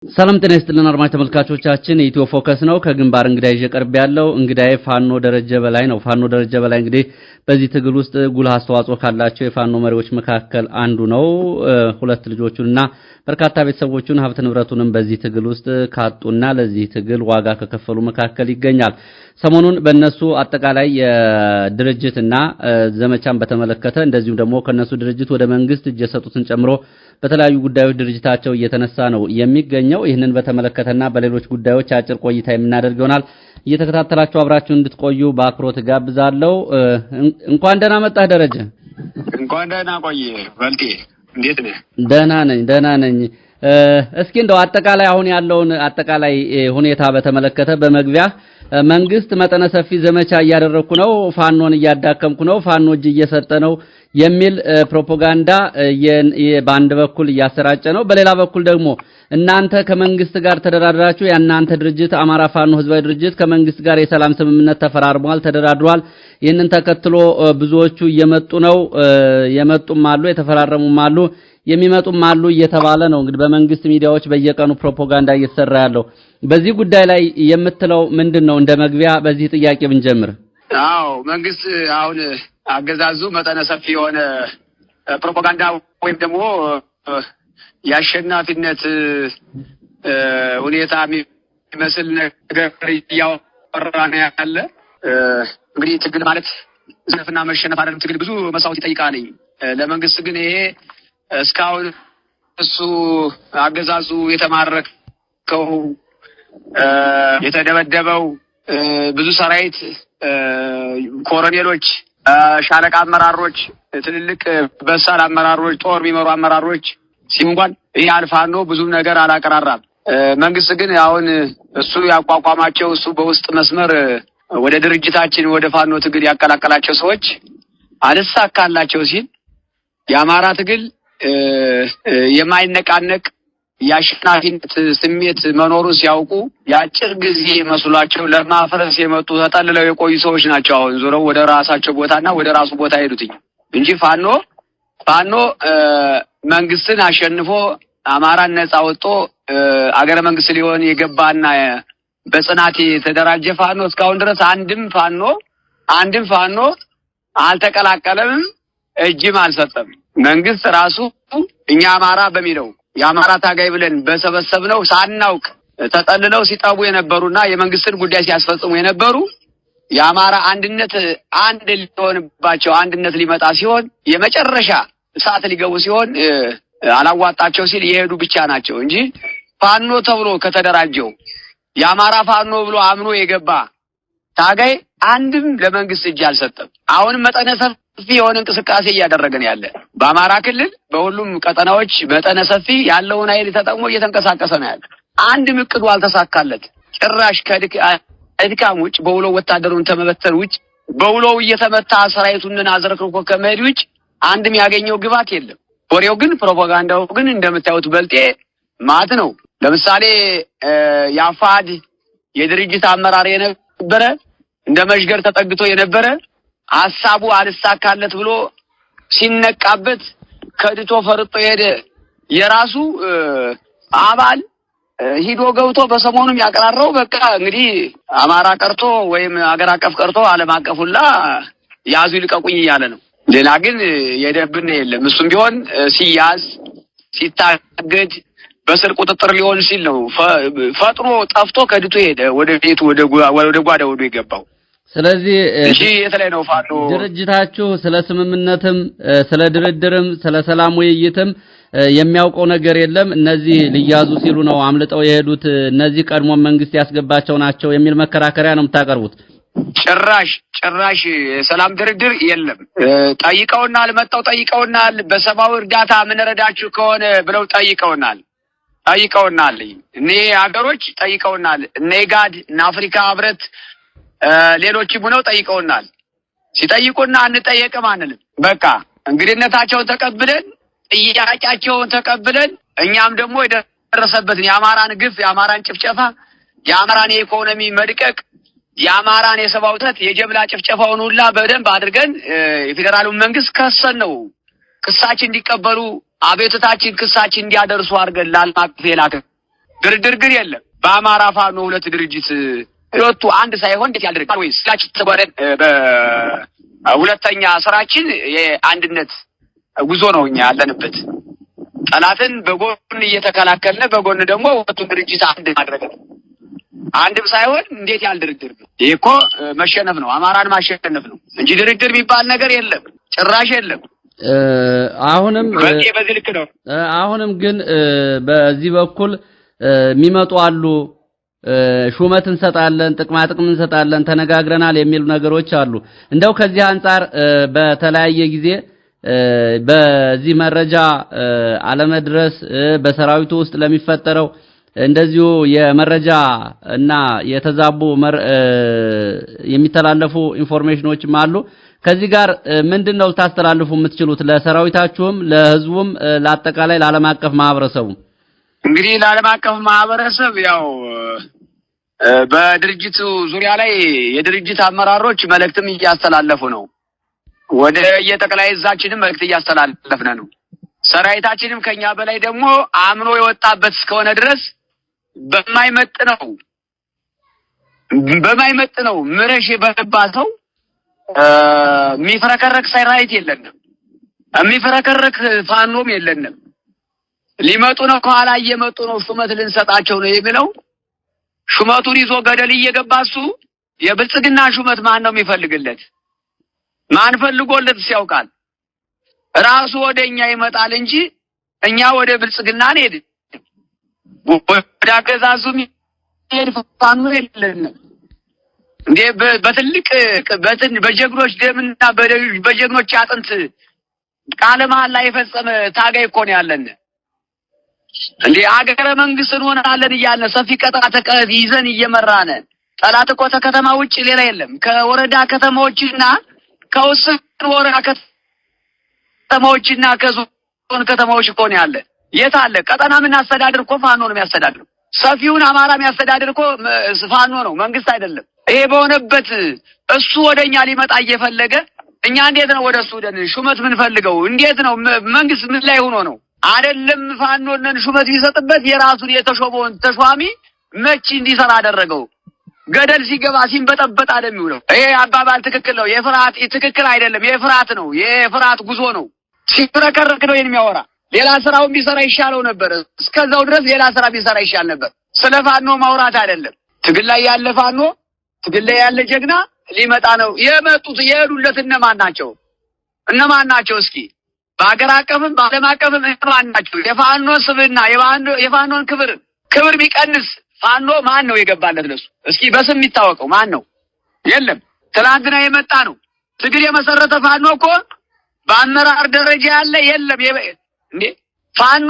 ሰላም ጤና ይስጥልን አድማጭ ተመልካቾቻችን ኢትዮ ፎከስ ነው ከግንባር እንግዳይ ይቀርብ ያለው እንግዳይ ፋኖ ደረጀ በላይ ነው። ፋኖ ደረጀ በላይ እንግዲህ በዚህ ትግል ውስጥ ጉልህ አስተዋጽኦ ካላቸው የፋኖ መሪዎች መካከል አንዱ ነው። ሁለት ልጆቹንና በርካታ ቤተሰቦቹን ሀብት ንብረቱንም በዚህ ትግል ውስጥ ካጡና ለዚህ ትግል ዋጋ ከከፈሉ መካከል ይገኛል። ሰሞኑን በእነሱ አጠቃላይ የድርጅትና ዘመቻን በተመለከተ እንደዚሁ ደግሞ ከነሱ ድርጅት ወደ መንግስት እጅ የሰጡትን ጨምሮ በተለያዩ ጉዳዮች ድርጅታቸው እየተነሳ ነው የሚገኘው። ይህንን በተመለከተና በሌሎች ጉዳዮች አጭር ቆይታ የምናደርግ ይሆናል። እየተከታተላችሁ አብራችሁ እንድትቆዩ በአክብሮት ጋብዛለሁ። እንኳን ደህና መጣህ ደረጀ። እንኳን ደህና ቆየ በልጤ። እንዴት ነህ? ደህና ነኝ። እስኪ እንደው አጠቃላይ አሁን ያለውን አጠቃላይ ሁኔታ በተመለከተ በመግቢያ መንግስት መጠነ ሰፊ ዘመቻ እያደረኩ ነው፣ ፋኖን እያዳከምኩ ነው፣ ፋኖ እጅ እየሰጠ ነው የሚል ፕሮፓጋንዳ በአንድ በኩል እያሰራጨ ነው። በሌላ በኩል ደግሞ እናንተ ከመንግስት ጋር ተደራድራችሁ የእናንተ ድርጅት አማራ ፋኖ ህዝባዊ ድርጅት ከመንግስት ጋር የሰላም ስምምነት ተፈራርሟል፣ ተደራድሯል። ይህንን ተከትሎ ብዙዎቹ እየመጡ ነው፣ የመጡም አሉ፣ የተፈራረሙም አሉ፣ የሚመጡም አሉ እየተባለ ነው። እንግዲህ በመንግስት ሚዲያዎች በየቀኑ ፕሮፓጋንዳ እየተሰራ ያለው በዚህ ጉዳይ ላይ የምትለው ምንድነው? እንደ መግቢያ በዚህ ጥያቄ ብንጀምር። አዎ መንግስት አሁን አገዛዙ መጠነ ሰፊ የሆነ ፕሮፓጋንዳ ወይም ደግሞ የአሸናፊነት ሁኔታ የሚመስል ነገር እያወራ ነው ያለ። እንግዲህ ትግል ማለት ዘፍና መሸነፍ አይደለም። ትግል ብዙ መስዋዕት ይጠይቃል። ለመንግስት ግን ይሄ እስካሁን እሱ አገዛዙ የተማረከው የተደበደበው ብዙ ሰራዊት ኮሎኔሎች፣ ሻለቃ አመራሮች፣ ትልልቅ በሳል አመራሮች፣ ጦር የሚመሩ አመራሮች ሲንጓን ይሄ አልፋኖ ብዙ ነገር አላቀራራም። መንግስት ግን አሁን እሱ ያቋቋማቸው እሱ በውስጥ መስመር ወደ ድርጅታችን ወደ ፋኖ ትግል ያቀላቀላቸው ሰዎች አልሳካላቸው ሲል የአማራ ትግል የማይነቃነቅ የአሸናፊነት ስሜት መኖሩን ሲያውቁ የአጭር ጊዜ መስሏቸው ለማፍረስ የመጡ ተጠልለው የቆዩ ሰዎች ናቸው። አሁን ዞረው ወደ ራሳቸው ቦታና ወደ ራሱ ቦታ ሄዱትኝ እንጂ ፋኖ መንግስትን አሸንፎ አማራን ነጻ ወጥቶ አገረ መንግስት ሊሆን የገባና በጽናት የተደራጀ ፋኖ እስካሁን ድረስ አንድም ፋኖ አልተቀላቀለም፣ እጅም አልሰጠም። መንግስት ራሱ እኛ አማራ በሚለው የአማራ ታጋይ ብለን በሰበሰብነው ሳናውቅ ተጠልለው ሲጠቡ የነበሩና የመንግስትን ጉዳይ ሲያስፈጽሙ የነበሩ የአማራ አንድነት አንድ ሊሆንባቸው አንድነት ሊመጣ ሲሆን የመጨረሻ እሳት ሊገቡ ሲሆን አላዋጣቸው ሲል የሄዱ ብቻ ናቸው እንጂ ፋኖ ተብሎ ከተደራጀው የአማራ ፋኖ ብሎ አምኖ የገባ ታጋይ አንድም ለመንግስት እጅ አልሰጠም። አሁንም መጠነ ሰፊ የሆነ እንቅስቃሴ እያደረገን ያለ በአማራ ክልል በሁሉም ቀጠናዎች መጠነ ሰፊ ያለውን ኃይል ተጠቅሞ እየተንቀሳቀሰ ነው ያለ። አንድም እቅዱ አልተሳካለት። ጭራሽ ከድካም ውጭ በውሎው ወታደሩን ተመበተን ውጭ በውሎው እየተመታ ሰራዊቱን አዝረክርኮ ከመሄድ ውጭ አንድም ያገኘው ግባት የለም። ወሬው ግን ፕሮፓጋንዳው ግን እንደምታዩት በልጤ ማት ነው። ለምሳሌ የአፋድ የድርጅት አመራር የነበረ እንደ መሽገር ተጠግቶ የነበረ ሐሳቡ አልሳካለት ብሎ ሲነቃበት ከድቶ ፈርጦ ሄደ። የራሱ አባል ሂዶ ገብቶ በሰሞኑም ያቀራረው በቃ እንግዲህ አማራ ቀርቶ ወይም አገር አቀፍ ቀርቶ ዓለም አቀፍ ሁላ ያዙ ይልቀቁኝ እያለ ነው። ሌላ ግን የደብነ የለም። እሱም ቢሆን ሲያዝ ሲታገድ በስር ቁጥጥር ሊሆን ሲል ነው ፈጥኖ ጠፍቶ ከድቶ ሄደ ወደ ቤቱ ወደ ጓዳ ወደ የገባው። ስለዚህ እሺ የተለየ ነው ፋኖ ድርጅታችሁ ስለ ስምምነትም ስለ ድርድርም ስለ ሰላም ውይይትም የሚያውቀው ነገር የለም። እነዚህ ሊያዙ ሲሉ ነው አምልጠው የሄዱት፣ እነዚህ ቀድሞ መንግስት ያስገባቸው ናቸው የሚል መከራከሪያ ነው የምታቀርቡት። ጭራሽ ሰላም ድርድር የለም። ጠይቀውናል፣ መጣው ጠይቀውናል። በሰብአዊ እርዳታ ምን ረዳችሁ ከሆነ ብለው ጠይቀውናል። እኔ ሀገሮች ጠይቀውናል። እነ ኢጋድ እና አፍሪካ ህብረት ሌሎችም ሆነው ጠይቀውናል። ሲጠይቁና አንጠየቅም አንልም። በቃ እንግዲህነታቸውን ተቀብለን ጥያቄያቸውን ተቀብለን እኛም ደግሞ የደረሰበትን የአማራን ግፍ፣ የአማራን ጭፍጨፋ፣ የአማራን የኢኮኖሚ መድቀቅ፣ የአማራን የሰብአዊ ጥሰት፣ የጀብላ ጭፍጨፋውን ሁላ በደንብ አድርገን የፌዴራሉን መንግስት ከሰን ነው ክሳችን እንዲቀበሉ አቤቱታችን ክሳችን እንዲያደርሱ አድርገን ላልማክፍ የላከ ድርድር ግን የለም። በአማራ ፋኖ ሁለት ድርጅት ሁለቱ አንድ ሳይሆን እንዴት ያደርጋል? ወይስ ስላችሁ ተጓደን በሁለተኛ ስራችን የአንድነት ጉዞ ነው እኛ ያለንበት። ጠላትን በጎን እየተከላከልን በጎን ደግሞ ሁለቱ ድርጅት አንድ ማድረግ ነው። አንድም ሳይሆን እንዴት ያል ድርድር ነው? ይሄ እኮ መሸነፍ ነው፣ አማራን ማሸነፍ ነው እንጂ ድርድር የሚባል ነገር የለም፣ ጭራሽ የለም። አሁንም በዚህ ልክ ነው። አሁንም ግን በዚህ በኩል የሚመጡ አሉ። ሹመት እንሰጣለን፣ ጥቅማ ጥቅም እንሰጣለን፣ ተነጋግረናል የሚሉ ነገሮች አሉ። እንደው ከዚህ አንፃር በተለያየ ጊዜ በዚህ መረጃ አለመድረስ በሰራዊቱ ውስጥ ለሚፈጠረው እንደዚሁ የመረጃ እና የተዛቡ የሚተላለፉ ኢንፎርሜሽኖችም አሉ። ከዚህ ጋር ምንድነው ልታስተላልፉ የምትችሉት ለሰራዊታችሁም ለህዝቡም ለአጠቃላይ ለዓለም አቀፍ ማህበረሰቡ? እንግዲህ ለዓለም አቀፍ ማህበረሰብ ያው በድርጅቱ ዙሪያ ላይ የድርጅት አመራሮች መልእክትም እያስተላለፉ ነው። ወደ የጠቅላይ ዕዛችንም መልእክት እያስተላለፍን ነው። ሰራዊታችንም ከኛ በላይ ደግሞ አምኖ የወጣበት እስከሆነ ድረስ በማይመጥነው ምረሽ በባሰው የሚፈረከረክ ሰራዊት የለንም፣ የሚፈረከረክ ፋኖም የለንም። ሊመጡ ነው፣ ከኋላ እየመጡ ነው፣ ሹመት ልንሰጣቸው ነው የሚለው ሹመቱን ይዞ ገደል እየገባሱ የብልጽግና ሹመት ማን ነው የሚፈልግለት? ማን ፈልጎለት ሲያውቃል? ራሱ ወደኛ ይመጣል እንጂ እኛ ወደ ብልጽግና እንሄድ ወደ አገዛዙም ሄድ ፋኖ የለንም እንዴ? በትልቅ በጀግኖች ደምና በጀግኖች አጥንት ቃለ መሃላ የፈጸመ ታጋይ እኮ ነው ያለን እንዴ። አገረ መንግስት እንሆናለን እያለ ሰፊ ቀጣ ይዘን እየመራነ ጠላት እኮ ከከተማ ውጭ ሌላ የለም። ከወረዳ ከተማዎችና ከውስን ወረዳ ከተማዎችና ከዞን ከተማዎች እኮ ነው ያለ። የት አለ? ቀጠና ምን አስተዳድር እኮ ፋኖ ነው የሚያስተዳድረው። ሰፊውን አማራ የሚያስተዳድር እኮ ፋኖ ነው፣ መንግስት አይደለም። ይሄ በሆነበት እሱ ወደኛ ሊመጣ እየፈለገ እኛ እንዴት ነው ወደሱ ወደን ሹመት ምን ፈልገው? እንዴት ነው መንግስት ምን ላይ ሆኖ ነው? አይደለም ፋኖነን ሹመት ቢሰጥበት የራሱን የተሾመውን ተሿሚ መቺ እንዲሰራ አደረገው። ገደል ሲገባ ሲንበጠበጥ አይደለም ይውለው። ይሄ አባባል ትክክል ነው። የፍርሃት ትክክል አይደለም። የፍርሃት ነው፣ የፍርሃት ጉዞ ነው። ሲፈረከረክ ነው የሚያወራ። ሌላ ስራውን ቢሰራ ይሻለው ነበር። እስከዛው ድረስ ሌላ ስራ ቢሰራ ይሻል ነበር። ስለ ፋኖ ማውራት አይደለም። ትግል ላይ ያለ ፋኖ፣ ትግል ላይ ያለ ጀግና ሊመጣ ነው። የመጡት የሄዱለት እነማን ናቸው? እነማን ናቸው? እስኪ በአገር አቀፍም በዓለም አቀፍም እነማን ናቸው? የፋኖ ስብና የፋኖን ክብር ቢቀንስ ፋኖ ማን ነው የገባለት ለሱ? እስኪ በስም የሚታወቀው ማን ነው? የለም። ትናንትና የመጣ ነው። ትግል የመሰረተ ፋኖ እኮ በአመራር ደረጃ ያለ የለም እንዴ። ፋኖ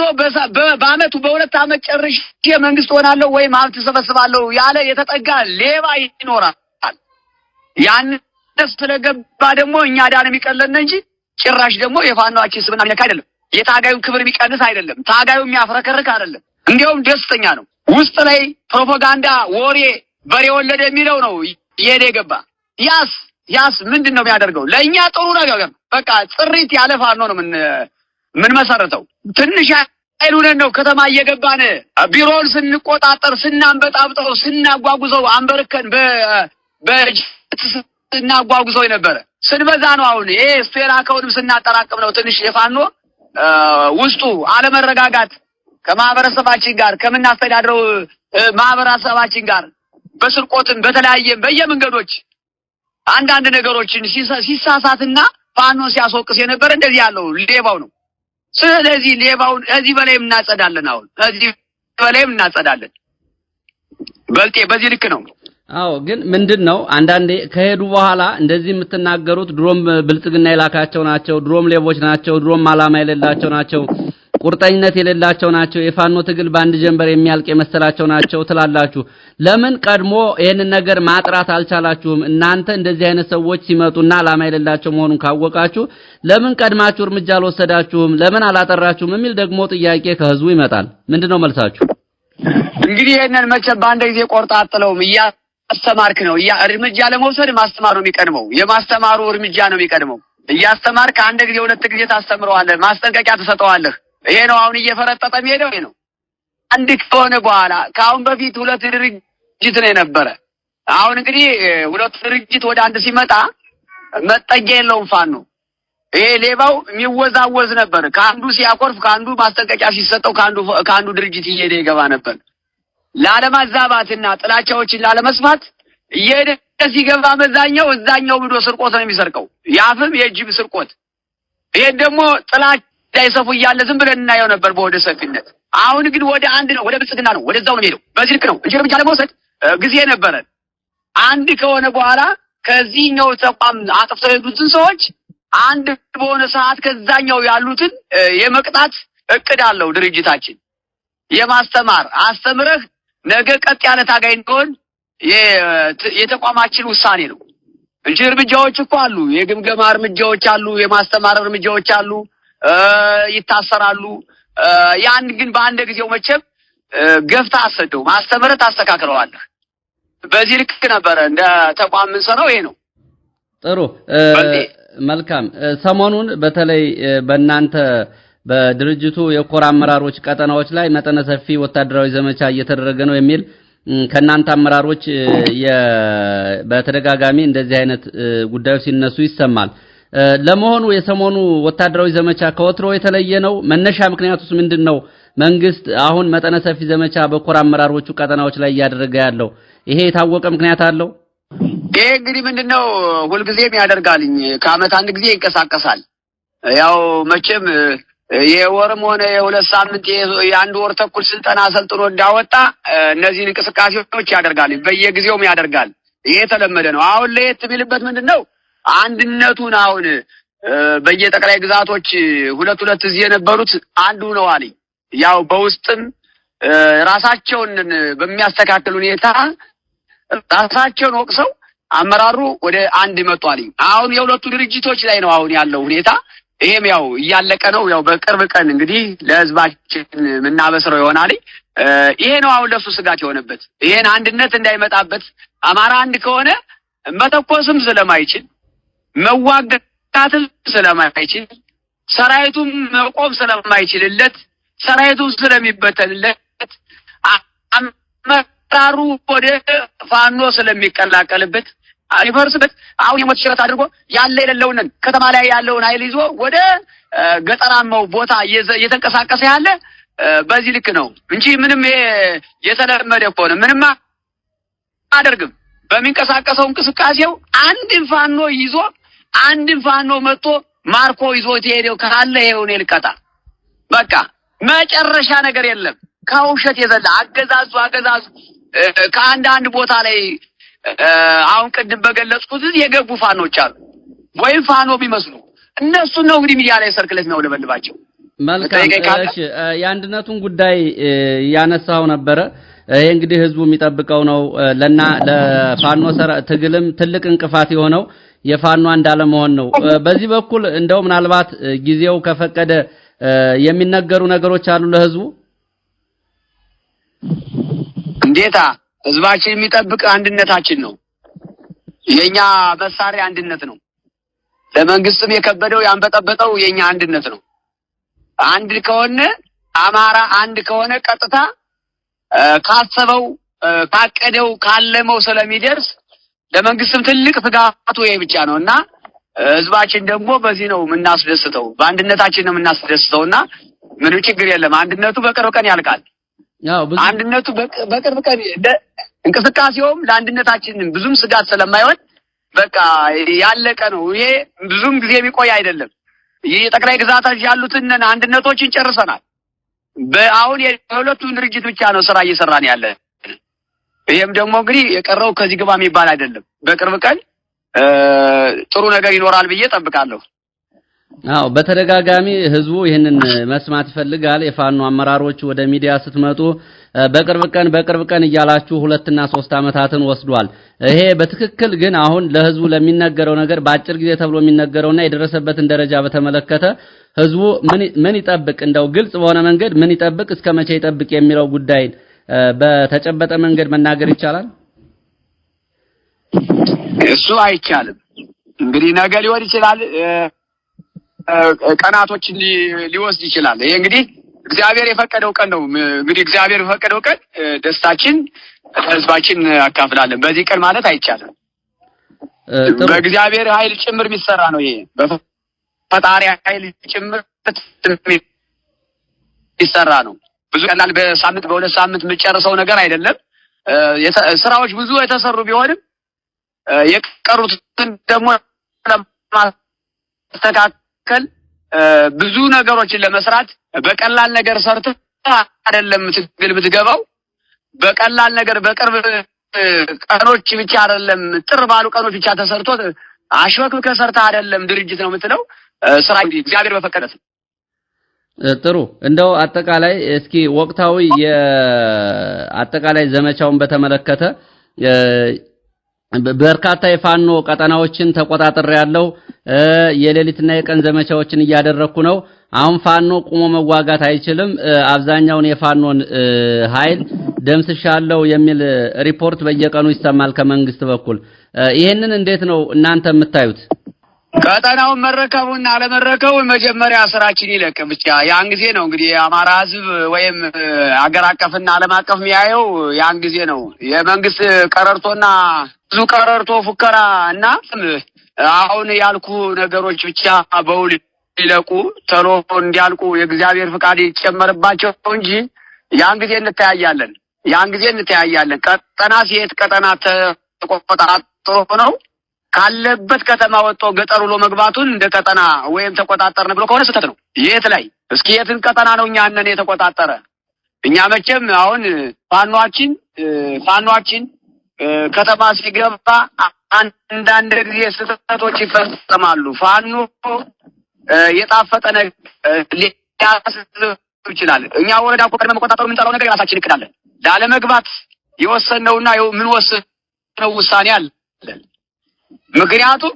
በአመቱ በሁለት አመት ጨርሼ መንግስት ሆናለሁ ወይም ሀብት ሰበስባለሁ ያለ የተጠጋ ሌባ ይኖራል። ያን ስለገባ ደግሞ እኛ ዳን የሚቀለን እንጂ ጭራሽ ደግሞ የፋኖአችን ስብና የሚነካ አይደለም። የታጋዩን ክብር የሚቀንስ አይደለም። ታጋዩ የሚያፍረከርክ አይደለም። እንዲያውም ደስተኛ ነው። ውስጥ ላይ ፕሮፓጋንዳ ወሬ በሬ ወለደ የሚለው ነው ይሄድ የገባ ያስ ምንድን ነው የሚያደርገው? ለእኛ ጥሩ ነገር በቃ ጥሪት ያለ ፋኖ ነው ምን መሰረተው። ትንሽ አይሉነን ነው ከተማ እየገባን ቢሮውን ስንቆጣጠር ስናንበጣብጠው ስናጓጉዘው አንበርከን ስናጓጉዘው የነበረ ስንበዛ ነው። አሁን ይሄ ስቴራከውንም ስናጠራቅም ነው ትንሽ የፋኖ ውስጡ አለመረጋጋት ከማህበረሰባችን ጋር ከምናስተዳድረው ማህበረሰባችን ጋር በስርቆትም በተለያየም በየመንገዶች አንዳንድ ነገሮችን ሲሳሳትና ፋኖ ሲያስወቅስ የነበረ እንደዚህ ያለው ሌባው ነው። ስለዚህ ሌባውን እዚህ በላይም እናጸዳለን። አሁን እዚህ በላይም እናጸዳለን። በልጤ በዚህ ልክ ነው። አዎ ግን ምንድነው አንዳንዴ ከሄዱ በኋላ እንደዚህ የምትናገሩት ድሮም ብልጽግና የላካቸው ናቸው፣ ድሮም ሌቦች ናቸው፣ ድሮም ዓላማ የሌላቸው ናቸው፣ ቁርጠኝነት የሌላቸው ናቸው፣ የፋኖ ትግል በአንድ ጀንበር የሚያልቅ የመሰላቸው ናቸው ትላላችሁ። ለምን ቀድሞ ይሄንን ነገር ማጥራት አልቻላችሁም? እናንተ እንደዚህ አይነት ሰዎች ሲመጡና ዓላማ የሌላቸው መሆኑን ካወቃችሁ ለምን ቀድማችሁ እርምጃ አልወሰዳችሁም? ለምን አላጠራችሁም? የሚል ደግሞ ጥያቄ ከህዝቡ ይመጣል። ምንድነው መልሳችሁ? እንግዲህ ይሄንን መቼም በአንድ ጊዜ ቆርጣ አጥለውም እያስተማርክ ነው። እርምጃ ለመውሰድ ማስተማር ነው የሚቀድመው። የማስተማሩ እርምጃ ነው የሚቀድመው። እያስተማርክ አንድ ጊዜ ሁለት ጊዜ ታስተምረዋለህ፣ ማስጠንቀቂያ ትሰጠዋለህ። ይሄ ነው አሁን እየፈረጠጠ የሚሄደው። ይሄ ነው አንድ ከሆነ በኋላ ካሁን በፊት ሁለት ድርጅት ነው የነበረ። አሁን እንግዲህ ሁለት ድርጅት ወደ አንድ ሲመጣ መጠጊያ የለውም ፋኖ። ይሄ ሌባው የሚወዛወዝ ነበር። ካንዱ ሲያኮርፍ ካንዱ ማስጠንቀቂያ ሲሰጠው ካንዱ ድርጅት እየሄደ ይገባ ነበር። ላለማዛባትና ጥላቻዎችን ላለመስፋት እየሄደ ሲገባ መዛኛው እዛኛው ብዶ ስርቆት ነው የሚሰርቀው። ያፍም የጅብ ስርቆት። ይሄ ደግሞ ጥላቻ እንዳይሰፉ እያለ ዝም ብለን እናየው ነበር በወደ ሰፊነት። አሁን ግን ወደ አንድ ነው፣ ወደ ብልጽግና ነው፣ ወደዛው ነው የሚሄደው። በዚህ ልክ ነው እንጂ እርምጃ ለመውሰድ ጊዜ ነበረ። አንድ ከሆነ በኋላ ከዚህኛው ተቋም አጥፍተው የሄዱትን ሰዎች አንድ በሆነ ሰዓት ከዛኛው ያሉትን የመቅጣት እቅድ አለው ድርጅታችን። የማስተማር አስተምረህ ነገ ቀጥ ያለ ታጋይ እንደሆን የተቋማችን ውሳኔ ነው እንጂ እርምጃዎች እኮ አሉ። የግምገማ እርምጃዎች አሉ፣ የማስተማር እርምጃዎች አሉ፣ ይታሰራሉ። ያን ግን በአንድ ጊዜው መቼም ገፍታ አሰደው ማስተምረህ ታስተካክለዋለህ። በዚህ ልክ ነበረ እንደ ተቋም ምን ሰራው ይሄ ነው። ጥሩ መልካም። ሰሞኑን በተለይ በእናንተ በድርጅቱ የኮር አመራሮች ቀጠናዎች ላይ መጠነ ሰፊ ወታደራዊ ዘመቻ እየተደረገ ነው የሚል ከናንተ አመራሮች በተደጋጋሚ እንደዚህ አይነት ጉዳዮች ሲነሱ ይሰማል። ለመሆኑ የሰሞኑ ወታደራዊ ዘመቻ ከወትሮ የተለየ ነው? መነሻ ምክንያቱስ ምንድነው? መንግስት አሁን መጠነ ሰፊ ዘመቻ በኮር አመራሮቹ ቀጠናዎች ላይ እያደረገ ያለው ይሄ የታወቀ ምክንያት አለው? ይሄ እንግዲህ ምንድነው ሁልጊዜም ያደርጋልኝ ከአመት አንድ ጊዜ ይንቀሳቀሳል። ያው መቼም የወርም ሆነ የሁለት ሳምንት የአንድ ወር ተኩል ስልጠና ሰልጥኖ እንዳወጣ እነዚህ እንቅስቃሴዎች ያደርጋል፣ በየጊዜውም ያደርጋል። ይሄ የተለመደ ነው። አሁን ለየት የሚልበት ምንድነው አንድነቱን አሁን በየጠቅላይ ግዛቶች ሁለት እዚህ የነበሩት አንዱ ነው አለኝ። ያው በውስጥም ራሳቸውን በሚያስተካክል ሁኔታ ራሳቸውን ወቅሰው አመራሩ ወደ አንድ መጥቷል። አሁን የሁለቱ ድርጅቶች ላይ ነው አሁን ያለው ሁኔታ። ይሄም ያው እያለቀ ነው። ያው በቅርብ ቀን እንግዲህ ለህዝባችን ምናበስረው ይሆናል። ይሄ ነው አሁን ለሱ ስጋት የሆነበት። ይሄን አንድነት እንዳይመጣበት አማራ አንድ ከሆነ መተኮስም ስለማይችል መዋጋትም ስለማይችል ሰራዊቱም መቆም ስለማይችልለት ሰራዊቱም ስለሚበተንለት አመራሩ ወደ ፋኖ ስለሚቀላቀልበት አይፈርስበት አሁን የሞት ሽረት አድርጎ ያለ የሌለውን ከተማ ላይ ያለውን ኃይል ይዞ ወደ ገጠራማው ቦታ እየተንቀሳቀሰ ያለ በዚህ ልክ ነው እንጂ ምንም የተለመደ ሆነ ምንም አደርግም። በሚንቀሳቀሰው እንቅስቃሴው አንድን ፋኖ ይዞ አንድን ፋኖ መጥቶ ማርኮ ይዞ ተሄደው ካለ ይሄውን ልቀጣ በቃ መጨረሻ ነገር የለም። ከውሸት የዘለ አገዛዙ ከአንድ ቦታ ላይ አሁን ቅድም በገለጽኩት የገቡ ፋኖች አሉ ወይም ፋኖ ቢመስሉ እነሱ ነው እንግዲህ ሚዲያ ላይ ሰርክለት ነው ለበልባቸው። መልካም እሺ፣ የአንድነቱን ጉዳይ ያነሳው ነበረ። ይሄ እንግዲህ ህዝቡ የሚጠብቀው ነው። ለፋኖ ትግልም ትልቅ እንቅፋት የሆነው የፋኖ እንዳለመሆን ነው። በዚህ በኩል እንደው ምናልባት ጊዜው ከፈቀደ የሚነገሩ ነገሮች አሉ ለህዝቡ። እንዴታ ህዝባችን የሚጠብቅ አንድነታችን ነው። የኛ መሳሪያ አንድነት ነው። ለመንግስትም የከበደው ያንበጠበጠው የኛ አንድነት ነው። አንድ ከሆነ አማራ አንድ ከሆነ ቀጥታ ካሰበው ካቀደው ካለመው ስለሚደርስ ለመንግስትም ትልቅ ፍጋቱ ይሄ ብቻ ነውና ህዝባችን ደግሞ በዚህ ነው የምናስደስተው፣ በአንድነታችን ነው የምናስደስተውና ምንም ችግር የለም። አንድነቱ በቅርብ ቀን ያልቃል። አንድነቱ በቅርብ ቀን እንቅስቃሴውም ለአንድነታችን ብዙም ስጋት ስለማይሆን በቃ ያለቀ ነው። ይሄ ብዙም ጊዜ የሚቆይ አይደለም። ይሄ ጠቅላይ ግዛቶች ያሉትን አንድነቶችን ጨርሰናል። በአሁን የሁለቱን ድርጅት ብቻ ነው ስራ እየሰራን ያለ። ይሄም ደግሞ እንግዲህ የቀረው ከዚህ ግባ የሚባል አይደለም። በቅርብ ቀን ጥሩ ነገር ይኖራል ብዬ ጠብቃለሁ። አዎ በተደጋጋሚ ህዝቡ ይሄንን መስማት ይፈልጋል። የፋኖ አመራሮች ወደ ሚዲያ ስትመጡ በቅርብ ቀን እያላችሁ 2 እና 3 አመታትን ወስዷል። ይሄ በትክክል ግን አሁን ለህዝቡ ለሚነገረው ነገር በአጭር ጊዜ ተብሎ የሚነገረውና የደረሰበትን ደረጃ በተመለከተ ህዝቡ ምን ይጠብቅ፣ እንደው ግልጽ በሆነ መንገድ ምን ይጠብቅ፣ እስከ መቼ ይጠብቅ የሚለው ጉዳይ በተጨበጠ መንገድ መናገር ይቻላል? እሱ አይቻልም። እንግዲህ ነገ ሊሆን ይችላል፣ ቀናቶችን ሊወስድ ይችላል። ይሄ እንግዲህ እግዚአብሔር የፈቀደው ቀን ነው። እንግዲህ እግዚአብሔር የፈቀደው ቀን ደስታችን ህዝባችን አካፍላለን። በዚህ ቀን ማለት አይቻልም። በእግዚአብሔር ኃይል ጭምር የሚሰራ ነው። ይሄ በፈጣሪ ኃይል ጭምር የሚሰራ ነው። ብዙ ቀላል በሳምንት በሁለት ሳምንት የምንጨርሰው ነገር አይደለም። ስራዎች ብዙ የተሰሩ ቢሆንም የቀሩትን ደግሞ ለማስተካከል ብዙ ነገሮችን ለመስራት በቀላል ነገር ሰርተህ አይደለም ትግል የምትገባው። በቀላል ነገር በቅርብ ቀኖች ብቻ አይደለም ጥር ባሉ ቀኖች ብቻ ተሰርቶ አሽወክርከህ ሰርተህ አይደለም ድርጅት ነው የምትለው። ስራ እግዚአብሔር በፈቀደው። ጥሩ እንደው አጠቃላይ እስኪ ወቅታዊ የአጠቃላይ ዘመቻውን በተመለከተ በርካታ የፋኖ ቀጠናዎችን ተቆጣጥሬ ያለው የሌሊትና የቀን ዘመቻዎችን እያደረኩ ነው። አሁን ፋኖ ቆሞ መዋጋት አይችልም፣ አብዛኛውን የፋኖን ኃይል ደምስሻለሁ የሚል ሪፖርት በየቀኑ ይሰማል ከመንግስት በኩል። ይሄንን እንዴት ነው እናንተ የምታዩት? ቀጠናውን መረከቡና አለመረከቡ መጀመሪያ ስራችን ይለቅ ብቻ። ያን ጊዜ ነው እንግዲህ የአማራ ህዝብ ወይም አገር አቀፍና ዓለም አቀፍ የሚያየው ያን ጊዜ ነው። የመንግስት ቀረርቶና ብዙ ቀረርቶ ፉከራ እና አሁን ያልኩ ነገሮች ብቻ በውል ይለቁ ተሎ እንዲያልቁ የእግዚአብሔር ፍቃድ ይጨመርባቸው እንጂ ያን ጊዜ እንተያያለን። ቀጠና ሲሄድ ቀጠና ተቆጣጥሮ ነው ካለበት ከተማ ወጥቶ ገጠር ውሎ መግባቱን እንደ ቀጠና ወይም ተቆጣጠርን ብሎ ከሆነ ስህተት ነው። የት ላይ እስኪ የትን ቀጠና ነው እኛ እነን የተቆጣጠረ? እኛ መቼም አሁን ፋኗችን ከተማ ሲገባ አንዳንድ ጊዜ ስህተቶች ይፈጸማሉ። ፋኖ የጣፈጠ ነገር ሊያስብ ይችላል። እኛ ወረዳ እኮ ቀድመን መቆጣጠሩ የምንጠራው ነገር የራሳችን እቅዳለን። ላለመግባት የወሰነውና ምን ወሰነው ውሳኔ አለ። ምክንያቱም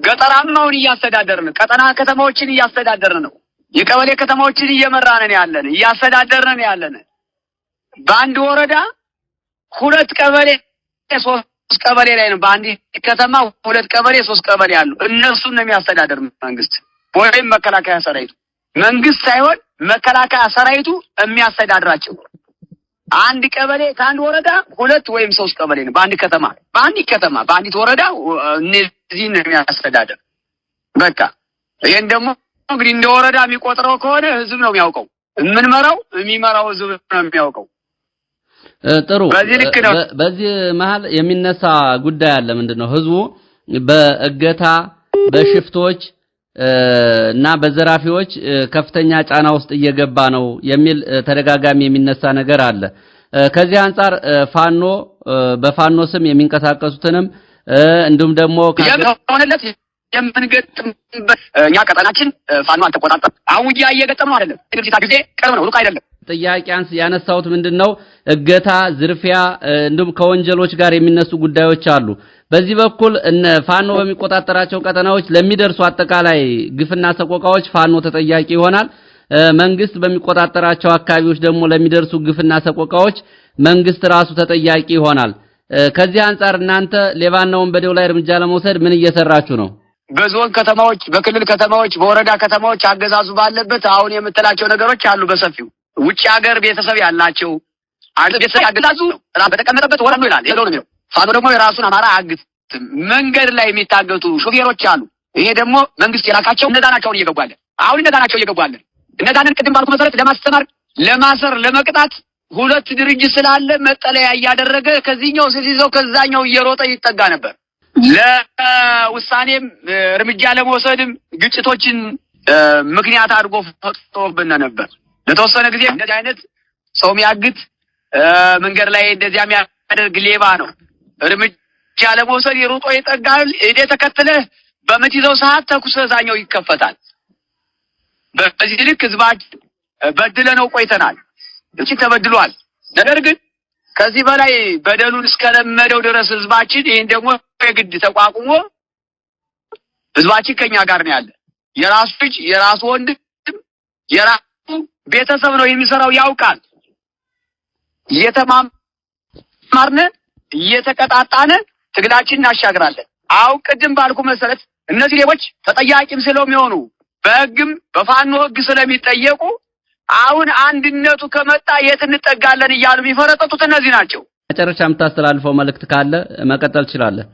ገጠራማውን እያስተዳደርን ቀጠና ከተማዎችን እያስተዳደርን ነው። የቀበሌ ከተማዎችን እየመራን ያለን እያስተዳደርን ያለን። በአንድ ወረዳ 2 ቀበሌ 3 ቀበሌ ላይ ነው። በአንድ ከተማ 2 ቀበሌ 3 ቀበሌ አሉ። እነሱን ነው የሚያስተዳደር መንግስት ወይም መከላከያ ሰራዊቱ። መንግስት ሳይሆን መከላከያ ሰራዊቱ የሚያስተዳድራቸው። አንድ ቀበሌ ከአንድ ወረዳ 2 ወይም 3 ቀበሌ ነው። በአንድ ከተማ በአንዲት ወረዳ እነዚህን ነው የሚያስተዳድር። በቃ ይሄን ደግሞ እንግዲህ እንደ ወረዳ የሚቆጥረው ከሆነ ህዝብ ነው የሚያውቀው። የሚመራው ህዝብ ነው የሚያውቀው። ጥሩ። በዚህ መሃል የሚነሳ ጉዳይ አለ። ምንድነው? ህዝቡ በእገታ በሽፍቶች እና በዘራፊዎች ከፍተኛ ጫና ውስጥ እየገባ ነው የሚል ተደጋጋሚ የሚነሳ ነገር አለ። ከዚህ አንፃር ፋኖ በፋኖ ስም የሚንቀሳቀሱትንም እንዲሁም ደግሞ ከሆነለት የምንገጥምበት እኛ ቀጠናችን ፋኖ አልተቆጣጠር አውያ እየገጠም ነው አይደለም። ድርጅታ ጊዜ ቅርብ ነው፣ ሩቅ አይደለም። ጥያቄ ያነሳሁት ምንድነው እገታ፣ ዝርፊያ እንዲሁም ከወንጀሎች ጋር የሚነሱ ጉዳዮች አሉ። በዚህ በኩል ፋኖ በሚቆጣጠራቸው ቀጠናዎች ለሚደርሱ አጠቃላይ ግፍና ሰቆቃዎች ፋኖ ተጠያቂ ይሆናል። መንግስት በሚቆጣጠራቸው አካባቢዎች ደግሞ ለሚደርሱ ግፍና ሰቆቃዎች መንግስት ራሱ ተጠያቂ ይሆናል። ከዚህ አንፃር እናንተ ሌባና ወንበዴው ላይ እርምጃ ለመውሰድ ምን እየሰራችሁ ነው? በዞን ከተማዎች፣ በክልል ከተማዎች፣ በወረዳ ከተማዎች አገዛዙ ባለበት አሁን የምትላቸው ነገሮች አሉ በሰፊው። ውጭ ሀገር ቤተሰብ ያላቸው ቤተሰብ አገዛዙ ራስ በተቀመጠበት ወረድ ነው ይላል። ይሄ ነው። ፋኖ ደግሞ የራሱን አማራ አግትም መንገድ ላይ የሚታገቱ ሹፌሮች አሉ። ይሄ ደግሞ መንግስት የላካቸው እነዛናቸውን እየገባለ አሁን እነዛናቸው እየገባለ እነዛንን ቅድም ባልኩ መሰረት ለማስተማር ለማሰር ለመቅጣት 2 ድርጅት ስላለ መጠለያ እያደረገ ከዚህኛው ሲይዘው ከዛኛው እየሮጠ ይጠጋ ነበር። ለውሳኔም እርምጃ ለመውሰድም ግጭቶችን ምክንያት አድርጎ ፈጥቶብን ነበር። ለተወሰነ ጊዜ እንደዚህ አይነት ሰው የሚያግት መንገድ ላይ እንደዚያ የሚያደርግ ሌባ ነው። እርምጃ ለመውሰድ ይሩጦ ይጠጋል። እዴ ተከትለህ በምትይዘው ሰዓት ተኩስ ዛኛው ይከፈታል። በዚህ ልክ ህዝባችን በድለነው ቆይተናል። እቺ ተበድሏል። ነገር ግን ከዚህ በላይ በደሉን እስከለመደው ድረስ ህዝባችን ይሄን ደግሞ የግድ ተቋቁሞ ህዝባችን ከኛ ጋር ነው ያለ። የራሱ ልጅ የራሱ ወንድም የራሱ ቤተሰብ ነው የሚሰራው፣ ያውቃል። እየተማማርነ እየተቀጣጣነ ትግላችንን እናሻግራለን። አሁን ቅድም ባልኩ መሰረት እነዚህ ሌቦች ተጠያቂም ስለሚሆኑ በህግም በፋኖ ህግ ስለሚጠየቁ አሁን አንድነቱ ከመጣ የት እንጠጋለን እያሉ የሚፈረጠጡት እነዚህ ናቸው። መጨረሻ የምታስተላልፈው መልእክት ካለ መቀጠል ትችላለህ።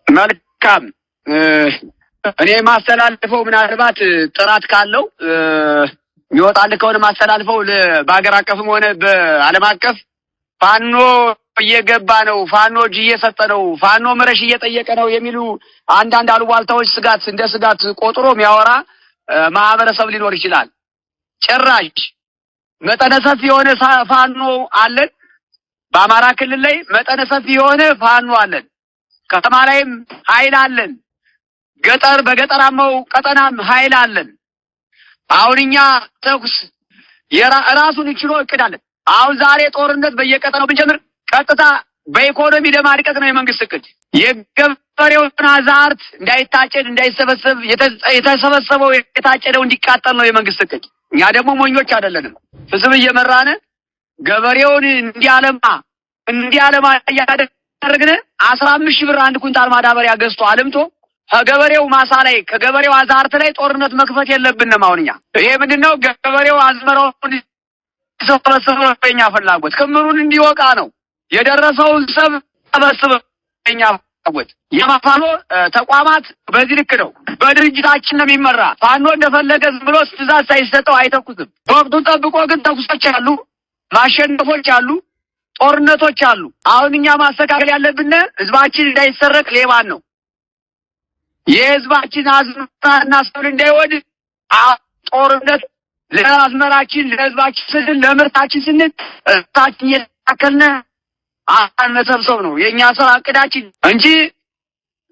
መልካም እኔ ማስተላልፈው ምናልባት ጥራት ካለው የሚወጣል ከሆነ ማስተላልፈው በአገር አቀፍም ሆነ በዓለም አቀፍ ፋኖ እየገባ ነው፣ ፋኖ እጅ እየሰጠ ነው፣ ፋኖ ምረሽ እየጠየቀ ነው የሚሉ አንዳንድ አሉባልታዎች እንደ ስጋት ቆጥሮ የሚያወራ ማህበረሰብ ሊኖር ይችላል። ጭራሽ መጠነ ሰፊ የሆነ ፋኖ አለን። በአማራ ክልል ላይ መጠነ ሰፊ የሆነ ፋኖ አለን። ከተማ ላይም ኃይል አለን። በገጠራማው ቀጠናም ኃይል አለን። አሁን እኛ ተኩስ ራሱን ችሎ እቅዳለን። አሁን ዛሬ ጦርነት በየቀጠናው ብንጀምር ቀጥታ በኢኮኖሚ ለማድቀቅ ነው የመንግስት እቅድ። የገበሬውን አዛርት እንዳይታጨድ እንዳይሰበሰብ የተሰበሰበው የታጨደው እንዲቃጠል ነው የመንግስት እቅድ። እኛ ደግሞ ሞኞች አይደለንም። ህዝብ እየመራን ገበሬውን እንዲያለማ እያደረግን 15 ሺህ ብር አንድ ኩንታል ማዳበሪያ ገዝቶ አልምቶ ከገበሬው ማሳ ላይ ከገበሬው አዛርት ላይ ጦርነት መክፈት የለብንም። አሁን እኛ ይሄ ምንድነው ገበሬው አዝመራውን ሰበሰበኛ ፍላጎት ክምሩን እንዲወቃ ነው። የደረሰውን ሰብ ሰበሰበኛ ፍላጎት የፋኖ ተቋማት በዚህ ልክ ነው። በድርጅታችን ነው የሚመራ። ፋኖ እንደፈለገ ዝም ብሎ ትዕዛዝ ሳይሰጠው አይተኩስም። ወቅቱን ጠብቆ ግን ተኩሶች አሉ፣ ማሸነፎች አሉ፣ ጦርነቶች አሉ። አሁን እኛ ማስተካከል ያለብን ህዝባችን እንዳይሰረቅ ሌባን ነው። የህዝባችን አዝመራና ሰብል እንዳይወድ ጦርነት ለአዝመራችን ለህዝባችን ስንል ለምርታችን ስንል ታችን እየተካከልን መሰብሰብ ነው የኛ ስራ እቅዳችን እንጂ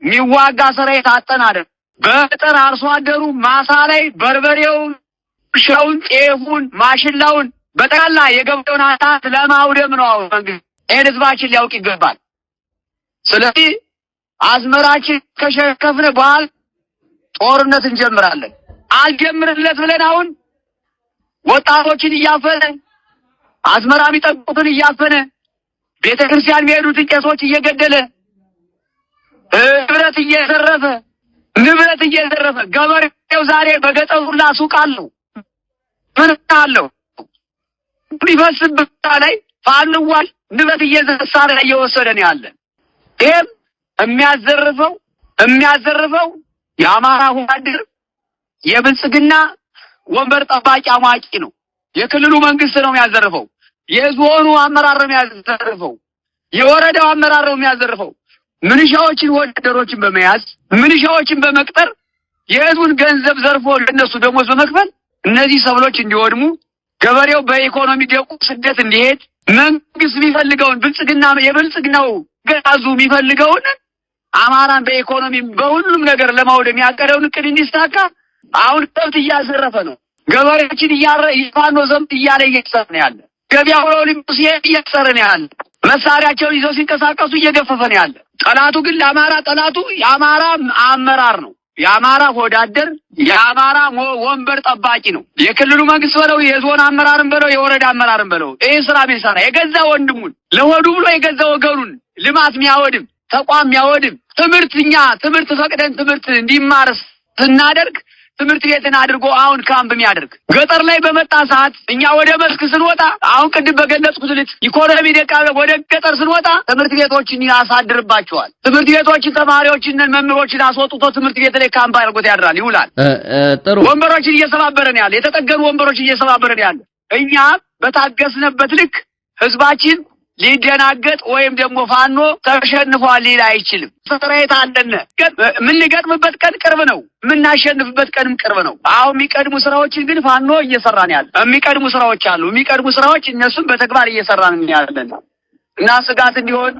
የሚዋጋ ሰራዊት አጠን አይደል። በገጠር አርሶ አደሩ ማሳ ላይ በርበሬውን፣ ሸውን፣ ጤፉን፣ ማሽላውን በጠቅላላ የገበሬውን አታት ለማውደም ነው አሁን መንግስት። ይሄን ህዝባችን ሊያውቅ ይገባል። ስለዚህ አዝመራችን ከሸከፍን በኋላ ጦርነት እንጀምራለን። አልጀምርለት ብለን አሁን ወጣቶችን እያፈነ አዝመራ የሚጠብቁትን እያፈነ ቤተክርስቲያን የሚሄዱትን ቄሶች እየገደለ ንብረት እየዘረፈ ገበሬው ዛሬ በገጠሩ ሁላ ሱቅ አለው ምን አለው ቢፈስብታ ላይ ፋንዋል ንብረት እየዘሳረ እየወሰደ ነው ያለ። ይሄም የሚያዘርፈው የአማራ ወታደር የብልጽግና ወንበር ጠባቂ አማቂ ነው። የክልሉ መንግስት ነው የሚያዘርፈው። የዞኑ አመራር ነው የሚያዘርፈው። የወረዳው አመራር ነው የሚያዘርፈው። ምንሻዎችን ወታደሮችን በመያዝ ምንሻዎችን በመቅጠር የህዝቡን ገንዘብ ዘርፎ ለነሱ ደሞዝ በመክፈል እነዚህ ሰብሎች እንዲወድሙ ገበሬው በኢኮኖሚ ደቁ ስደት እንዲሄድ መንግስት የሚፈልገውን የብልጽግናው ገዛዙ የሚፈልገውን አማራን በኢኮኖሚ በሁሉም ነገር ለማውደም ያቀደውን እቅድ እንዲሳካ አሁን ከብት እያዘረፈ ነው። ገበሬዎችን ፋኖ ዘምት እያለ እየሰረ ነው ያለ። ገበያ ብለው ሊምስ እየሰረ ነው ያለ። መሳሪያቸውን ይዘው ሲንቀሳቀሱ እየገፈፈ ነው ያለ። ጠላቱ ግን ጠላቱ የአማራ አመራር ነው። የአማራ ወዳደር የአማራ ወንበር ጠባቂ ነው። የክልሉ መንግስት በለው የዞን አመራርን በለው የወረዳ አመራርን በለው ይሄ ስራ ቢሰራ የገዛ ወንድሙን ለሆዱ ብሎ የገዛ ወገኑን ልማት የሚያወድም ተቋም የሚያወድም ትምህርት ፈቅደን ትምህርት እንዲማር ስናደርግ ትምህርት ቤትን አድርጎ አሁን ካምፕ የሚያደርግ ገጠር ላይ በመጣ ሰዓት እኛ ወደ መስክ ስንወጣ አሁን ቅድም በገለጽኩት ልት ኢኮኖሚ ደቃለ ወደ ገጠር ስንወጣ ትምህርት ቤቶችን ያሳድርባቸዋል። ትምህርት ቤቶችን ተማሪዎችን መምህሮችን አስወጥቶ ትምህርት ቤት ላይ ካምፕ አድርጎት ያድራል ይውላል። ጥሩ ወንበሮችን እየሰባበረን ያለ የተጠገኑ ወንበሮችን እየሰባበረን ያለ እኛ በታገስነበት ልክ ህዝባችን ሊደናገጥ ወይም ደግሞ ፋኖ ተሸንፏል ሊል አይችልም። ሰራዊት አለን። የምንገጥምበት ቀን ቅርብ ነው። የምናሸንፍበት ቀንም ቅርብ ነው። አሁን የሚቀድሙ ስራዎችን ግን ፋኖ እየሰራን ያለ የሚቀድሙ ስራዎች አሉ። የሚቀድሙ ስራዎች እነሱም በተግባር እየሰራን ያለን እና ስጋት እንዲሆን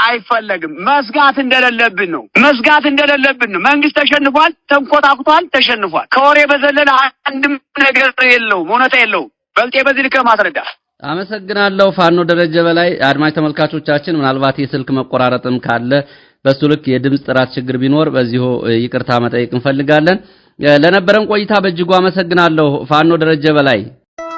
አይፈለግም። መስጋት እንደሌለብን ነው። መንግስት ተሸንፏል፣ ተንኮታኩቷል፣ ተሸንፏል። ከወሬ በዘለለ አንድም ነገር የለውም፣ እውነታ የለውም። በልጤ በዚህ ልክ ማስረዳ አመሰግናለሁ። ፋኖ ደረጀ በላይ። አድማጭ ተመልካቾቻችን ምናልባት የስልክ መቆራረጥም ካለ በሱ ልክ የድምጽ ጥራት ችግር ቢኖር በዚሁ ይቅርታ መጠየቅ እንፈልጋለን። ለነበረን ቆይታ በእጅጉ አመሰግናለሁ ፋኖ ደረጀ በላይ።